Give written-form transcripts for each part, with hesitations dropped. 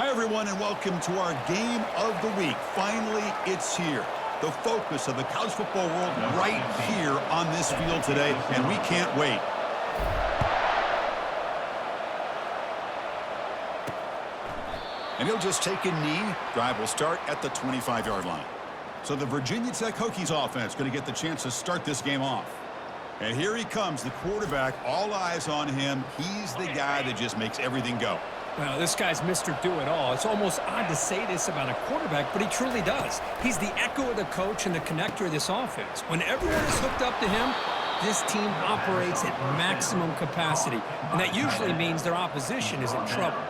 Hi, everyone, and welcome to our game of the week. Finally, it's here. The focus of the college football world right here on this field today, and we can't wait. And he'll just take a knee. Drive will start at the 25-yard line. So the Virginia Tech Hokies offense going to get the chance to start this game off. And here he comes, the quarterback, all eyes on him. He's the guy that just makes everything go. Well, this guy's Mr. Do-It-All. It's almost odd to say this about a quarterback, but he truly does. He's the echo of the coach and the connector of this offense. When everyone is hooked up to him, this team operates at maximum capacity, and that usually means their opposition is in trouble.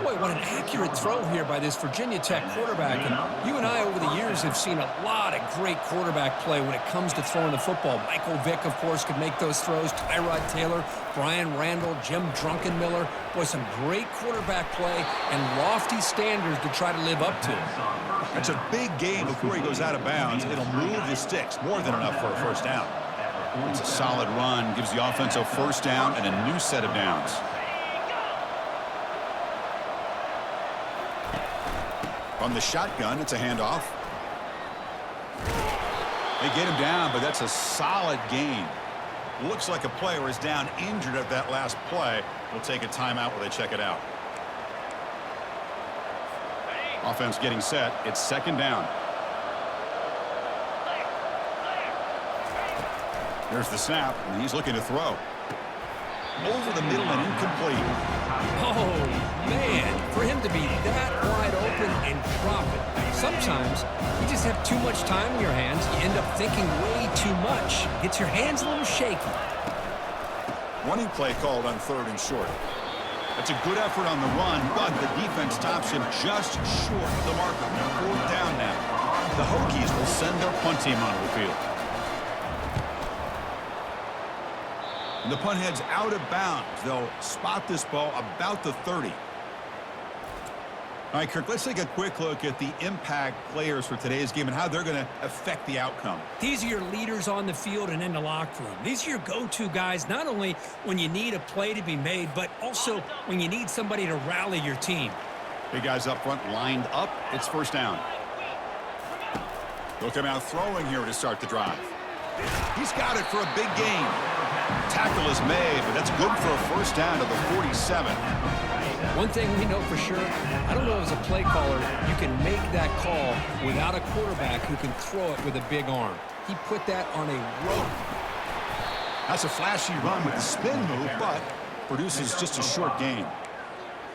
Boy, what an accurate throw here by this Virginia Tech quarterback. And you and I, over the years, have seen a lot of great quarterback play when it comes to throwing the football. Michael Vick, of course, could make those throws. Tyrod Taylor, Brian Randall, Jim Druckenmiller. Boy, some great quarterback play and lofty standards to try to live up to. It's a big game before he goes out of bounds. It'll move the sticks, more than enough for a first down. It's a solid run, gives the offense a first down and a new set of downs. On the shotgun, it's a handoff. They get him down, but that's a solid gain. Looks like a player is down injured at that last play. We'll take a timeout while they check it out. Offense getting set. It's second down. There's the snap, and he's looking to throw. Over the middle and incomplete. Oh, man, for him to be that wide open and drop it. Sometimes you just have too much time in your hands. You end up thinking way too much. Gets your hands a little shaky. Running play called on third and short. That's a good effort on the run, but the defense stops him just short of the marker. Fourth down now. The Hokies will send their punt team onto the field. And the punt heads out of bounds. They'll spot this ball about the 30. All right, Kirk, let's take a quick look at the impact players for today's game and how they're going to affect the outcome. These are your leaders on the field and in the locker room. These are your go-to guys, not only when you need a play to be made, but also when you need somebody to rally your team. Big guys up front lined up. It's first down. They'll come out throwing here to start the drive. He's got it for a big gain. Tackle is made, but that's good for a first down to the 47. One thing we know for sure, I don't know as a play caller, you can make that call without a quarterback who can throw it with a big arm. He put that on a rope. That's a flashy run with the spin move, but produces just a short gain.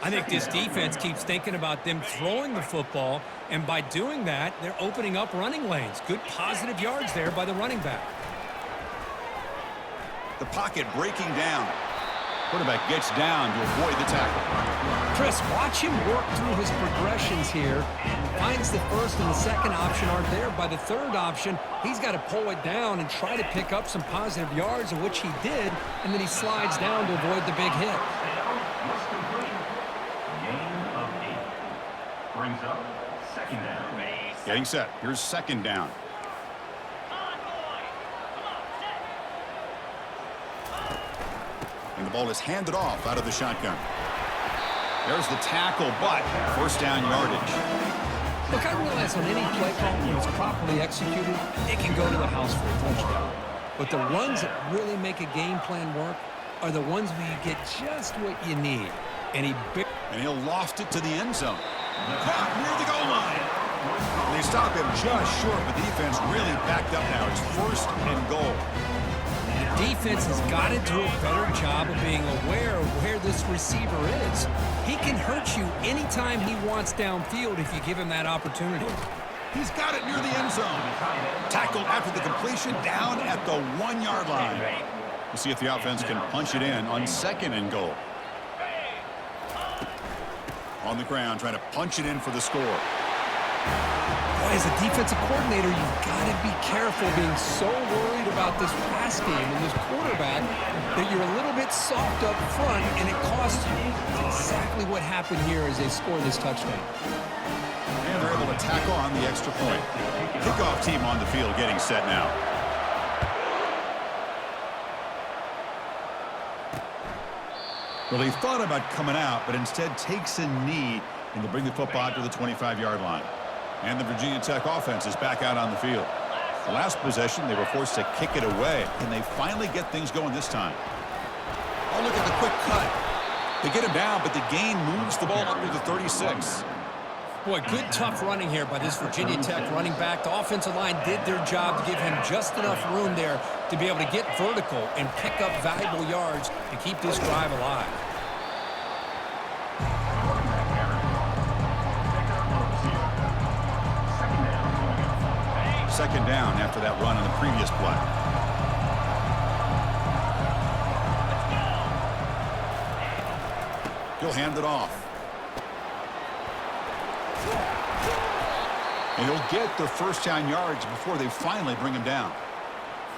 I think this defense keeps thinking about them throwing the football, and by doing that, they're opening up running lanes. Good positive yards there by the running back. The pocket breaking down. Quarterback gets down to avoid the tackle. Chris, watch him work through his progressions here. Finds the first and the second option aren't there. By the third option, he's got to pull it down and try to pick up some positive yards, of which he did, and then he slides down to avoid the big hit. Brings up second down. Getting set. Here's second down. And the ball is handed off out of the shotgun. There's the tackle, but first down yardage. Look, I realize on any play call, when it's properly executed, it can go to the house for a touchdown. But the runs that really make a game plan work are the ones where you get just what you need. And he'll loft it to the end zone. Caught near the goal line. And they stop him just short, but the defense really backed up now. It's first and goal. The defense has got to do a better job of being aware of where this receiver is. He can hurt you anytime he wants downfield if you give him that opportunity. He's got it near the end zone. Tackled after the completion down at the 1-yard line. We'll see if the offense can punch it in on second and goal. On the ground, trying to punch it in for the score. Boy, as a defensive coordinator, you've got to be careful being so worried about this pass game and this quarterback that you're a little bit soft up front, and it costs you. That's exactly what happened here as they scored this touchdown. And they're able to tackle on the extra point. Kickoff team on the field getting set now. Well, he thought about coming out, but instead takes a knee And they'll bring the football to the 25-yard line. And the Virginia Tech offense is back out on the field. The last possession, they were forced to kick it away. Can they finally get things going this time? Oh, look at the quick cut. They get him down, but the gain moves the ball up to the 36. Boy, good tough running here by this Virginia Tech running back. The offensive line did their job to give him just enough room there to be able to get vertical and pick up valuable yards to keep this drive alive. Second down after that run on the previous play. He'll hand it off. And he'll get the first down yards before they finally bring him down.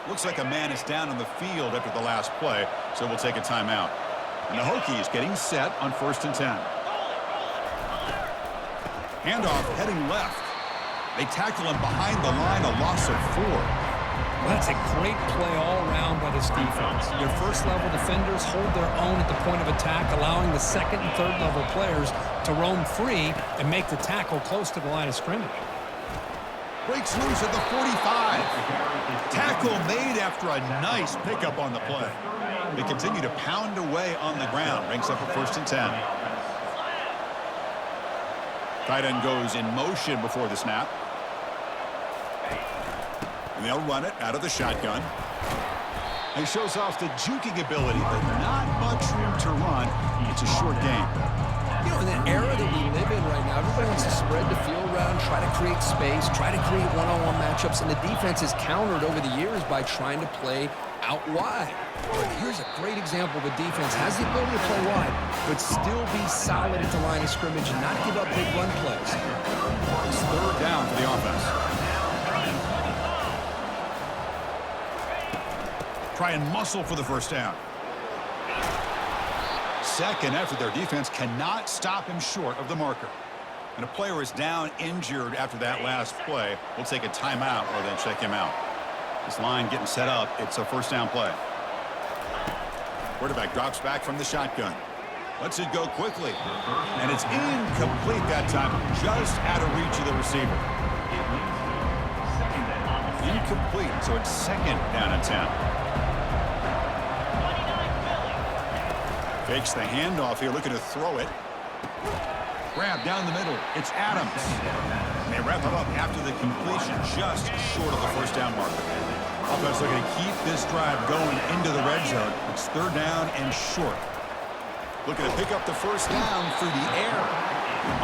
Looks like a man is down on the field after the last play, so we'll take a timeout. And the Hokies getting set on 1st and 10. Handoff heading left. They tackle him behind the line, a loss of 4. That's a great play all around by this defense. Your first-level defenders hold their own at the point of attack, allowing the second and third-level players to roam free and make the tackle close to the line of scrimmage. Breaks loose at the 45. Tackle made after a nice pickup on the play. They continue to pound away on the ground. Brings up a 1st and 10. Tight end goes in motion before the snap. And they'll run it out of the shotgun. He shows off the juking ability, but not much room to run. It's a short game. You know, in the era that we live in right now, everybody wants to spread the field around, try to create space, try to create one-on-one matchups, and the defense is countered over the years by trying to play out wide. But here's a great example of a defense has the ability to play wide, but still be solid at the line of scrimmage and not give up big run plays. It's 3rd down for the offense. Try and muscle for the first down. Second effort, their defense cannot stop him short of the marker. And a player is down injured after that last play. We'll take a timeout or then check him out. This line getting set up. It's a first down play. Quarterback drops back from the shotgun. Lets it go quickly. And it's incomplete that time. Just out of reach of the receiver. Incomplete. So it's 2nd down and 10. Fakes the handoff here, looking to throw it. Grab down the middle. It's Adams. And they wrap it up after the completion, just short of the first down marker. Offense looking to keep this drive going into the red zone. It's 3rd down and short. Looking to pick up the first down through the air.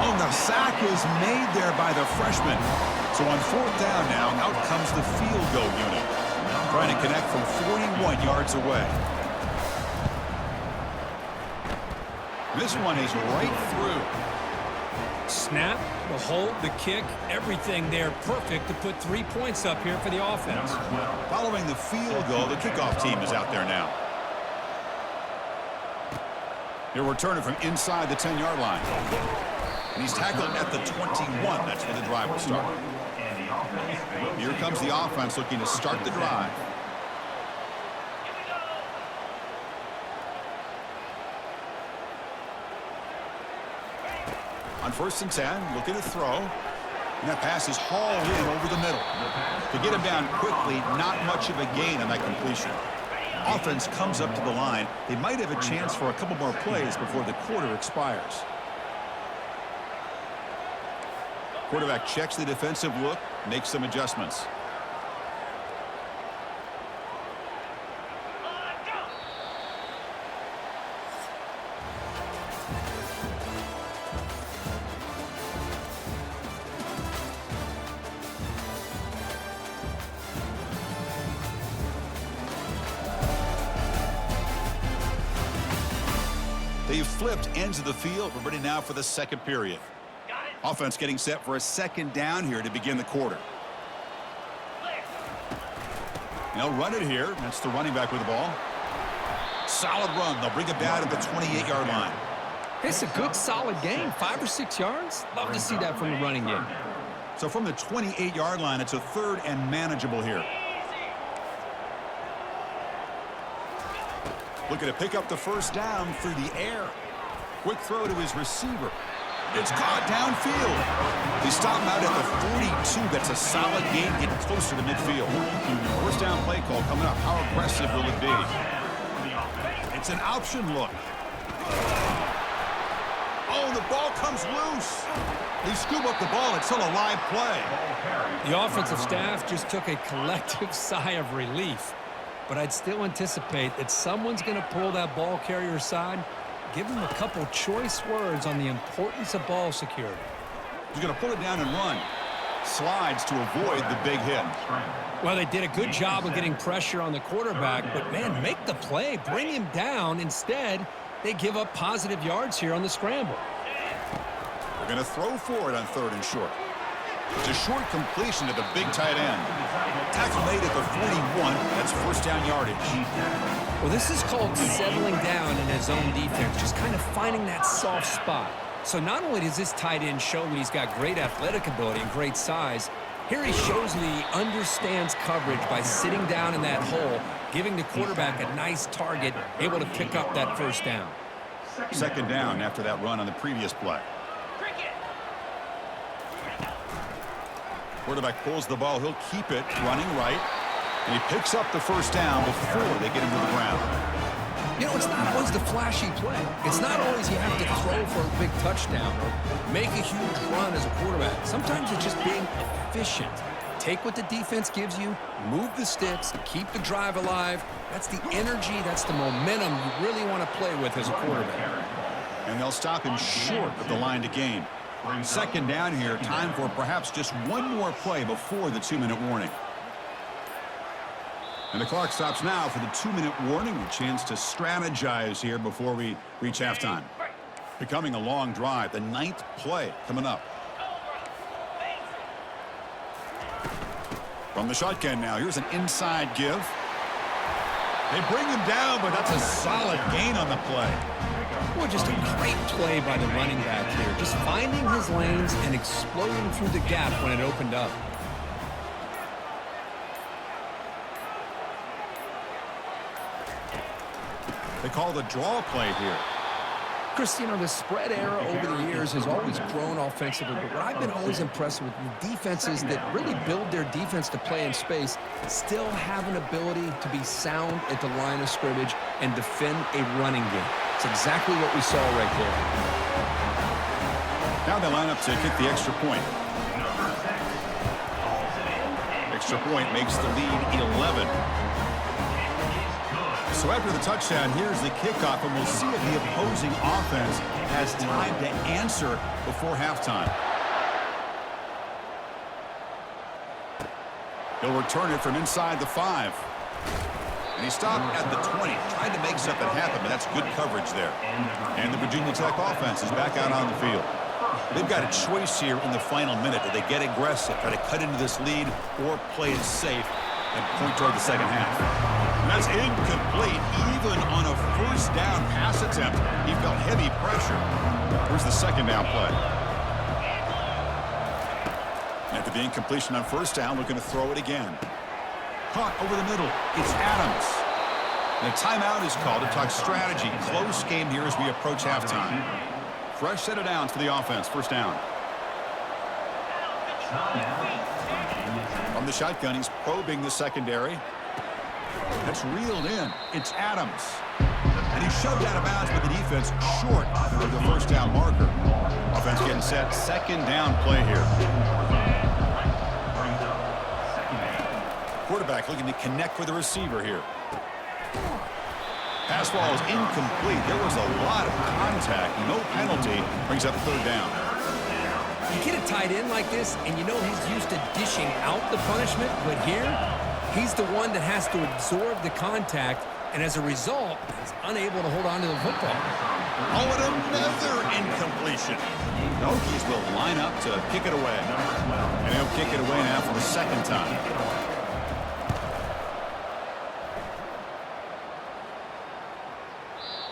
Oh, the sack is made there by the freshman. So on 4th down now, out comes the field goal unit. Trying to connect from 41 yards away. This one is right through. Snap, the hold, the kick, everything there perfect to put 3 points up here for the offense. Following the field goal, the kickoff team is out there now. He'll return it from inside the 10-yard line. And he's tackled at the 21. That's where the drive will start. Here comes the offense looking to start the drive. On 1st and 10, looking to throw. And that pass is hauled in over the middle. To get him down quickly, not much of a gain on that completion. Offense comes up to the line. They might have a chance for a couple more plays before the quarter expires. Quarterback checks the defensive look, makes some adjustments. They've flipped ends of the field. We're ready now for the second period. Offense getting set for a 2nd down here to begin the quarter. They'll run it here. That's the running back with the ball. Solid run. They'll bring it down to the 28-yard line. It's a good, solid game. 5 or 6 yards. Love to see that from the running game. So from the 28-yard line, it's a 3rd and manageable here. Looking to pick up the first down through the air. Quick throw to his receiver. It's caught downfield. They stop him out at the 42. That's a solid gain, getting closer to midfield. First down play call coming up. How aggressive will it be? It's an option look. Oh, the ball comes loose. They scoop up the ball. It's still a live play. The offensive staff just took a collective sigh of relief. But I'd still anticipate that someone's going to pull that ball carrier aside, give him a couple choice words on the importance of ball security. He's going to pull it down and run. Slides to avoid the big hit. Well, they did a good job of getting pressure on the quarterback, but, man, make the play. Bring him down. Instead, they give up positive yards here on the scramble. They're going to throw for it on 3rd and short. It's a short completion to the big tight end. Tackle made at the 41. That's first down yardage. Well, this is called settling down in his own defense, just kind of finding that soft spot. So not only does this tight end show that he's got great athletic ability and great size, here he shows that he understands coverage by sitting down in that hole, giving the quarterback a nice target, able to pick up that first down. Second down after that run on the previous play. Quarterback pulls the ball. He'll keep it running right. And he picks up the first down before they get him to the ground. You know, it's not always the flashy play. It's not always you have to throw for a big touchdown or make a huge run as a quarterback. Sometimes it's just being efficient. Take what the defense gives you, move the sticks, keep the drive alive. That's the energy, that's the momentum you really want to play with as a quarterback. And they'll stop him short of the line to gain. Second down here, time for perhaps just one more play before the 2-minute warning. And the clock stops now for the 2-minute warning. A chance to strategize here before we reach halftime. Becoming a long drive. The 9th play coming up. From the shotgun now. Here's an inside give. They bring him down, but that's a solid gain on the play. Well, just a great play by the running back here. Just finding his lanes and exploding through the gap when it opened up. They call the draw play here. Chris, you know, the spread era over the years has always grown offensively, but what I've been always impressed with the defenses that really build their defense to play in space still have an ability to be sound at the line of scrimmage and defend a running game. It's exactly what we saw right there. Now they line up to kick the extra point. Extra point makes the lead 11. So after the touchdown, here's the kickoff, and we'll see if the opposing offense has time to answer before halftime. He'll return it from inside the 5. And he stopped at the 20, trying to make something happen, but that's good coverage there. And the Virginia Tech offense is back out on the field. They've got a choice here in the final minute. Do they get aggressive, try to cut into this lead, or play it safe and point toward the second half? And that's incomplete. Even on a first down pass attempt, he felt heavy pressure. Here's the second down play. After the incompletion on first down, looking to throw it again. Caught over the middle. It's Adams. And a timeout is called to talk strategy. Close game here as we approach halftime. Fresh set of downs for the offense. First down. From the shotgun, he's probing the secondary. That's reeled in. It's Adams. And he's shoved out of bounds with the defense short of the first down marker. Offense getting set. Second down play here. Quarterback looking to connect with the receiver here. Pass ball is incomplete. There was a lot of contact. No penalty. Brings up third down. You get a tight end like this, and you know he's used to dishing out the punishment, but here, he's the one that has to absorb the contact, and as a result, he's unable to hold on to the football. Oh, and another incompletion. The Hokies will line up to kick it away. And he'll kick it away now for the second time.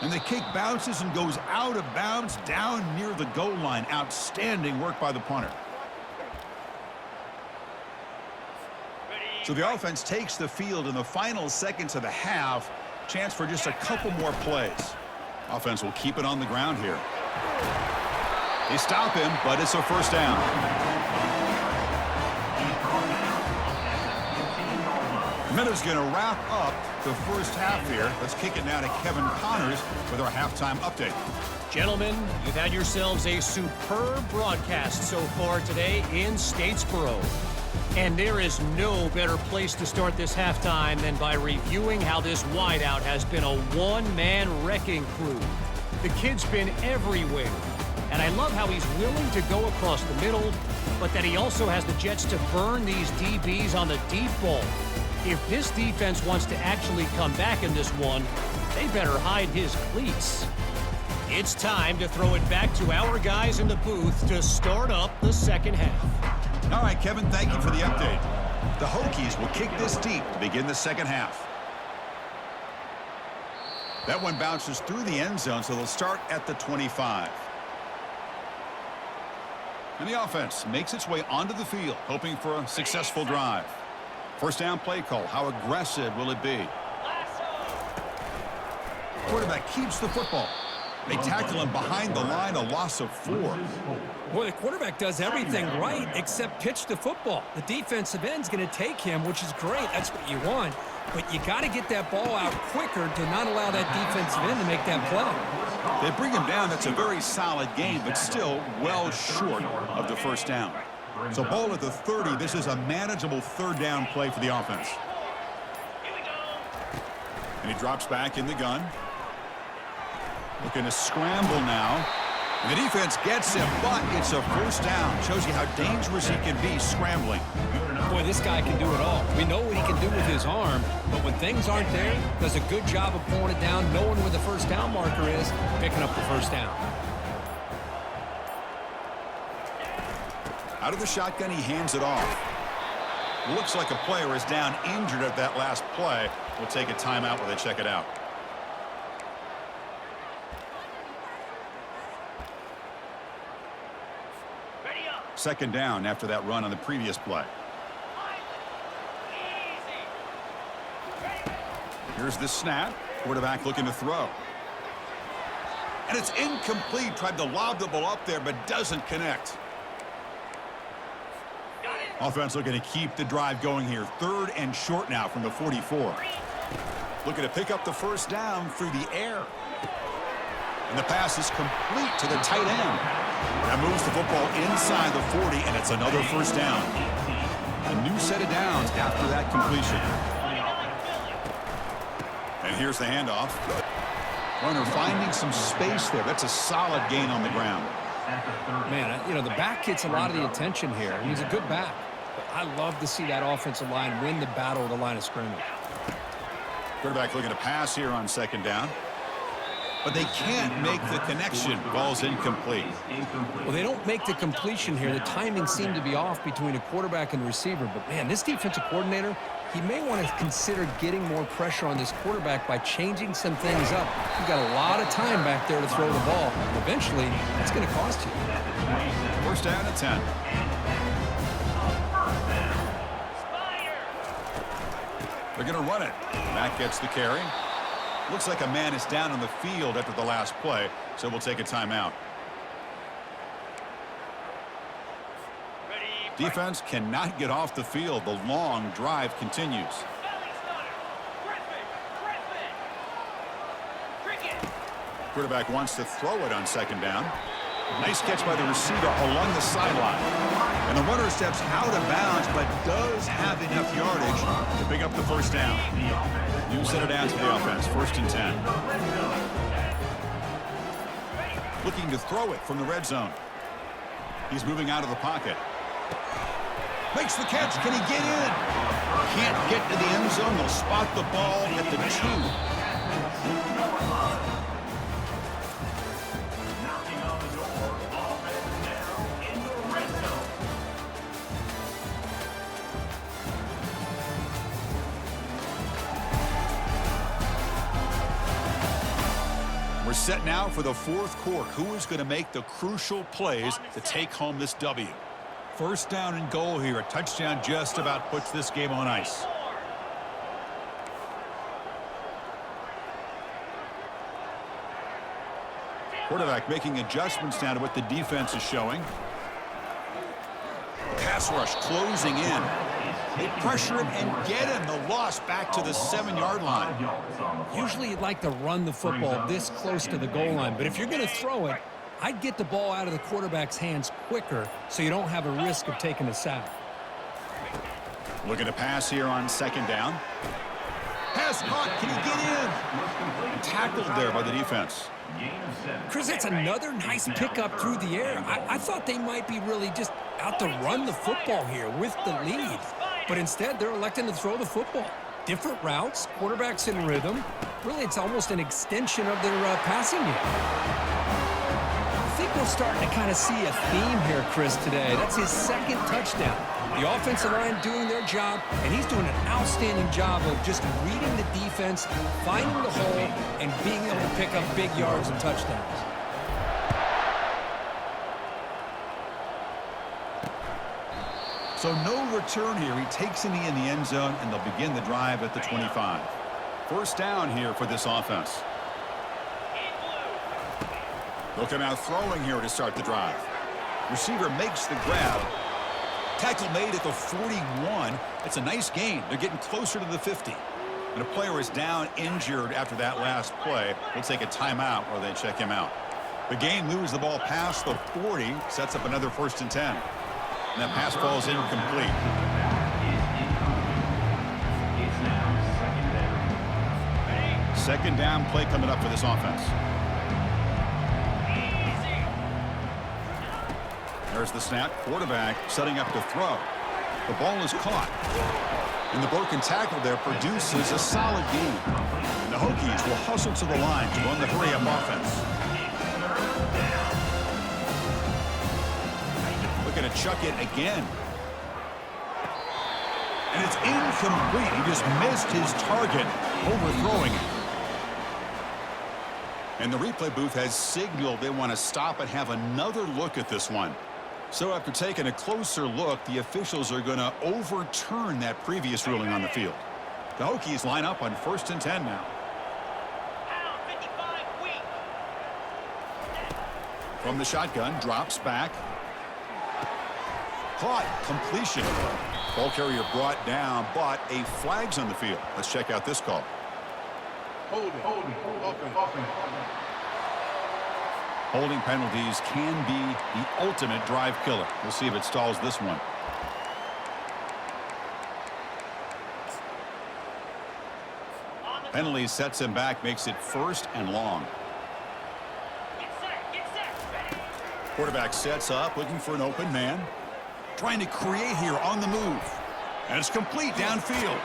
And the kick bounces and goes out of bounds down near the goal line. Outstanding work by the punter. So the offense takes the field in the final seconds of the half. Chance for just a couple more plays. Offense will keep it on the ground here. They stop him, but it's a first down. Minutes going to wrap up the first half here. Let's kick it now to Kevin Connors with our halftime update. Gentlemen, you've had yourselves a superb broadcast so far today in Statesboro. And there is no better place to start this halftime than by reviewing how this wideout has been a one-man wrecking crew. The kid's been everywhere. And I love how he's willing to go across the middle, but that he also has the Jets to burn these DBs on the deep ball. If this defense wants to actually come back in this one, they better hide his cleats. It's time to throw it back to our guys in the booth to start up the second half. All right, Kevin, thank you for the update. The Hokies will kick this deep to begin the second half. That one bounces through the end zone, so they'll start at the 25. And the offense makes its way onto the field, hoping for a successful drive. First down play call. How aggressive will it be? Quarterback keeps the football. They tackle him behind the line, a loss of 4. Boy, the quarterback does everything right except pitch the football. The defensive end's going to take him, which is great. That's what you want. But you got to get that ball out quicker to not allow that defensive end to make that play. They bring him down. That's a very solid game, but still well short of the first down. So ball at the 30. This is a manageable third down play for the offense. And he drops back in the gun. Looking to scramble now. And the defense gets him, but it's a first down. Shows you how dangerous he can be scrambling. Boy, this guy can do it all. We know what he can do with his arm, but when things aren't there, does a good job of pulling it down, knowing where the first down marker is, picking up the first down. Out of the shotgun, he hands it off. Looks like a player is down injured at that last play. We'll take a timeout while they check it out. Second down after that run on the previous play. Here's the snap. Quarterback looking to throw. And it's incomplete. Tried to lob the ball up there, but doesn't connect. Offense looking to keep the drive going here. Third and short now from the 44. Looking to pick up the first down through the air. And the pass is complete to the tight end. That moves the football inside the 40, and it's another first down. A new set of downs after that completion. And here's the handoff. Runner finding some space there. That's a solid gain on the ground. Man, you know, the back gets a lot of the attention here. He's a good back. But I love to see that offensive line win the battle at the line of scrimmage. Quarterback looking to pass here on second down. But they can't make the connection. Ball's incomplete. Well, they don't make the completion here. The timing seemed to be off between a quarterback and receiver. But, man, this defensive coordinator, he may want to consider getting more pressure on this quarterback by changing some things up. You've got a lot of time back there to throw the ball. Eventually, it's going to cost you. First down at 10. They're going to run it. Matt gets the carry. Looks like a man is down on the field after the last play, so we'll take a timeout. Defense cannot get off the field. The long drive continues. Quarterback wants to throw it on second down. Nice catch by the receiver along the sideline. And the runner steps out of bounds, but does have enough yardage to pick up the first down. New set of downs for the offense. First and 10. Looking to throw it from the red zone. He's moving out of the pocket. Makes the catch. Can he get in? Can't get to the end zone. They'll spot the ball at the 2. We're set now for the fourth quarter. Who is going to make the crucial plays to take home this W? First down and goal here. A touchdown just about puts this game on ice. Quarterback making adjustments now to what the defense is showing. Pass rush closing in. They pressure him and get him. The loss back to the 7-yard line. Usually you'd like to run the football this close to the goal line, but if you're going to throw it, I'd get the ball out of the quarterback's hands quicker so you don't have a risk of taking a sack. Looking to pass here on 2nd down. Pass caught. Can he get in? Tackled there by the defense. Chris, that's another nice pickup through the air. I thought they might be really just out to run the football here with the lead. But instead, they're electing to throw the football. Different routes, quarterbacks in rhythm. Really, it's almost an extension of their passing game. I think we're starting to kind of see a theme here, Chris, today. That's his 2nd touchdown. The offensive line doing their job, and he's doing an outstanding job of just reading the defense, finding the hole, and being able to pick up big yards and touchdowns. So no return here. He takes a knee in the end zone, and they'll begin the drive at the 25. 1st down here for this offense. Looking out throwing here to start the drive. Receiver makes the grab. Tackle made at the 41. It's a nice gain. They're getting closer to the 50. And a player is down injured after that last play. They'll take a timeout or they check him out. The game moves the ball past the 40, sets up another 1st and 10. And that pass falls incomplete. Second down play coming up for this offense. There's the snap. Quarterback setting up to throw. The ball is caught. And the broken tackle there produces a solid gain. And the Hokies will hustle to the line to run the hurry-up offense. Looking to chuck it again. And it's incomplete. He just missed his target, overthrowing it. And the replay booth has signaled they want to stop and have another look at this one. So after taking a closer look, the officials are going to overturn that previous ruling on the field. The Hokies line up on 1st and 10 now. From the shotgun, drops back. Caught, completion. Ball carrier brought down, but a flag's on the field. Let's check out this call. Holding penalties can be the ultimate drive killer. We'll see if it stalls this one. Penalty sets him back, makes it 1st and long. Quarterback sets up, looking for an open man. Trying to create here on the move. And it's complete downfield.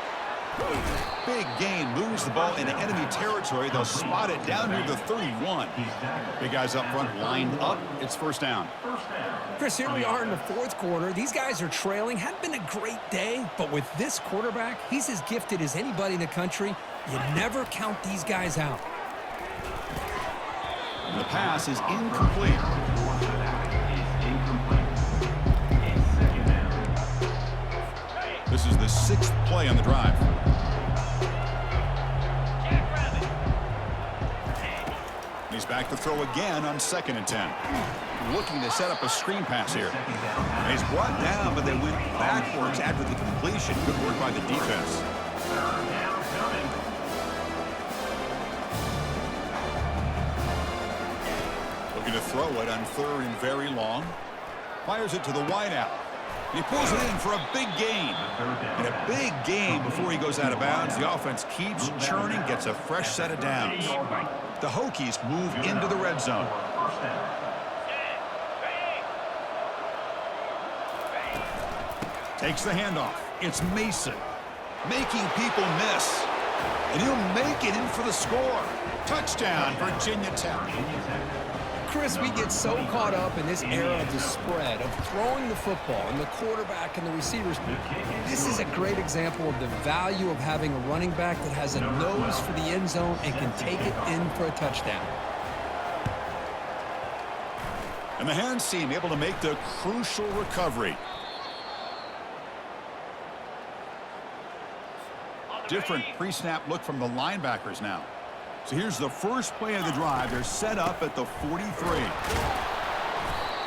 Big gain, moves the ball into enemy territory. They'll spot it down near the 31. Big guys up front lined up. It's 1st down. Chris, here we are in the 4th quarter. These guys are trailing. Hadn't been a great day, but with this quarterback, he's as gifted as anybody in the country. You never count these guys out. And the pass is incomplete. This is the 6th play on the drive. He's back to throw again on 2nd and 10. Looking to set up a screen pass here. And he's brought down, but they went backwards after the completion. Good work by the defense. Looking to throw it on 3rd and very long. Fires it to the wideout. He pulls it in for a big gain. And a big gain before he goes out of bounds. The offense keeps churning, gets a fresh set of downs. The Hokies move into the red zone. Takes the handoff. It's Mason. Making people miss. And he'll make it in for the score. Touchdown, Virginia Tech. Chris, we get so caught up in this era of the spread, of throwing the football, and the quarterback and the receivers. This is a great example of the value of having a running back that has a nose for the end zone and can take it in for a touchdown. And the hands team able to make the crucial recovery. Different pre-snap look from the linebackers now. So here's the first play of the drive. They're set up at the 43.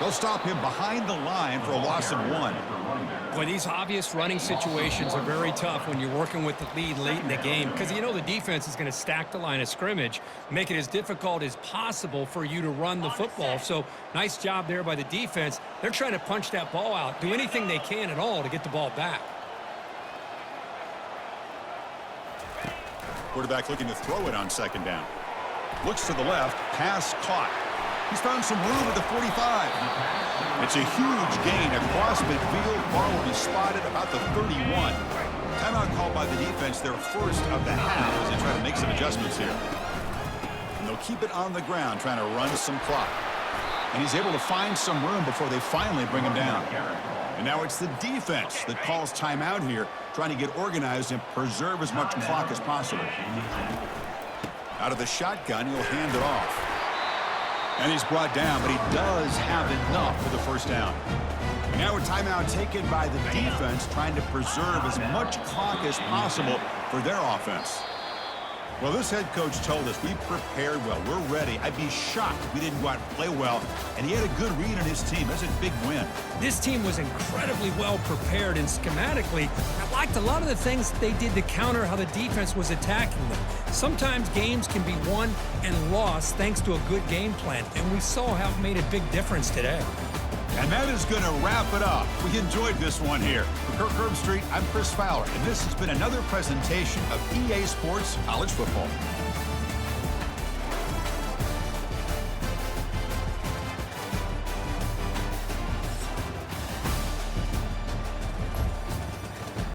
They'll stop him behind the line for a loss of 1. Boy, these obvious running situations are very tough when you're working with the lead late in the game because you know the defense is going to stack the line of scrimmage, make it as difficult as possible for you to run the football. So nice job there by the defense. They're trying to punch that ball out, do anything they can at all to get the ball back. Quarterback looking to throw it on second down. Looks to the left, pass caught. He's found some room at the 45. It's a huge gain across midfield. Ball will be spotted about the 31. Timeout called by the defense, their first of the half, as they try to make some adjustments here. And they'll keep it on the ground, trying to run some clock. And he's able to find some room before they finally bring him down. And now it's the defense that calls timeout here, trying to get organized and preserve as much clock as possible. Out of the shotgun, he'll hand it off. And he's brought down, but he does have enough for the first down. And now a timeout taken by the defense, trying to preserve as much clock as possible for their offense. Well, this head coach told us we prepared well. We're ready. I'd be shocked if we didn't go out and play well. And he had a good read on his team. That's a big win. This team was incredibly well prepared, and schematically, I liked a lot of the things they did to counter how the defense was attacking them. Sometimes games can be won and lost thanks to a good game plan, and we saw how it made a big difference today. And that is going to wrap it up. We enjoyed this one here. For Kirk Herbstreit, I'm Chris Fowler, and this has been another presentation of EA Sports College Football.